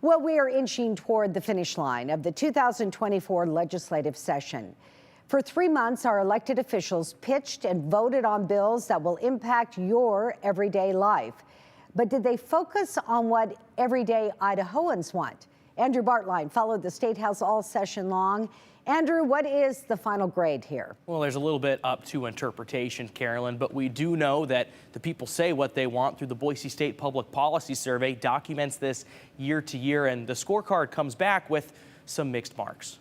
Well, we are inching toward the finish line of the 2024 legislative session. For 3 months, our elected officials pitched and voted on bills that will impact your everyday life. But did they focus on what everyday Idahoans want? Andrew Bartline followed the State House all session long. Andrew, what is the final grade here? Well, there's a little bit up to interpretation, Carolyn, but we do know that the people say what they want through the Boise State Public Policy Survey, documents this year to year, and the scorecard comes back with some mixed marks.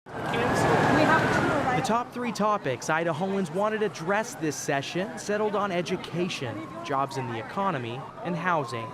The top 3 topics Idahoans wanted addressed this session settled on education, jobs in the economy, and housing.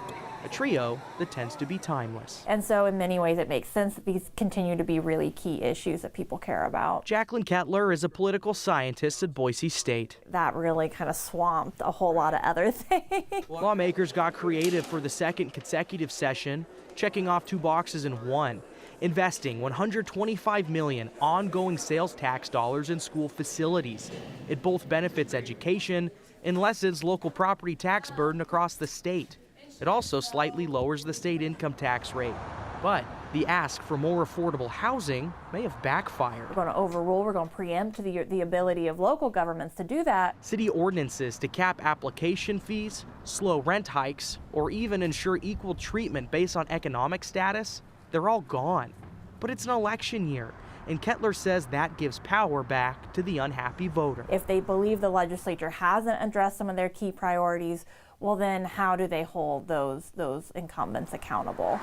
A trio that tends to be timeless. And so in many ways it makes sense that these continue to be really key issues that people care about. Jacqueline Kettler is a political scientist at Boise State. That really kind of swamped a whole lot of other things. Lawmakers got creative for the second consecutive session, checking off 2 boxes in one. Investing $125 million ongoing sales tax dollars in school facilities. It both benefits education and lessens local property tax burden across the state. It also slightly lowers the state income tax rate. But the ask for more affordable housing may have backfired. We're going to overrule, we're going to preempt the ability of local governments to do that. City ordinances to cap application fees, slow rent hikes, or even ensure equal treatment based on economic status, they're all gone. But it's an election year, and Kettler says that gives power back to the unhappy voter. If they believe the legislature hasn't addressed some of their key priorities, well then how do they hold those incumbents accountable?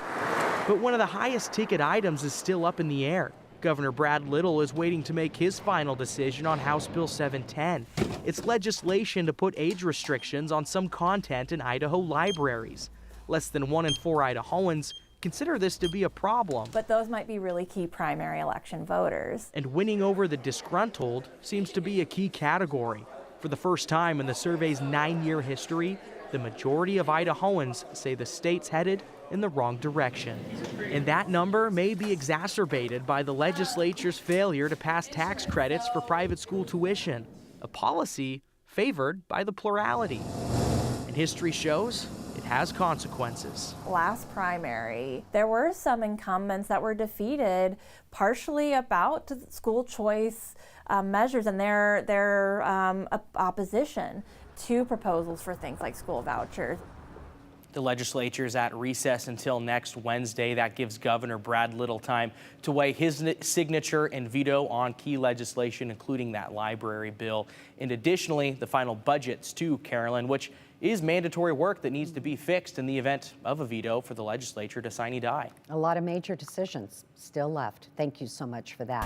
But one of the highest ticket items is still up in the air. Governor Brad Little is waiting to make his final decision on House Bill 710. It's legislation to put age restrictions on some content in Idaho libraries. Less than 1 in 4 Idahoans consider this to be a problem. But those might be really key primary election voters. And winning over the disgruntled seems to be a key category. For the first time in the survey's 9-year history, the majority of Idahoans say the state's headed in the wrong direction. And that number may be exacerbated by the legislature's failure to pass tax credits for private school tuition, a policy favored by the plurality. And history shows it has consequences. Last primary, there were some incumbents that were defeated partially about school choice measures and their opposition to proposals for things like school vouchers. The legislature is at recess until next Wednesday. That gives Governor Brad Little time to weigh his signature and veto on key legislation, including that library bill. And additionally, the final budgets too, Carolyn, which is mandatory work that needs to be fixed in the event of a veto for the legislature to sine die. A lot of major decisions still left. Thank you so much for that.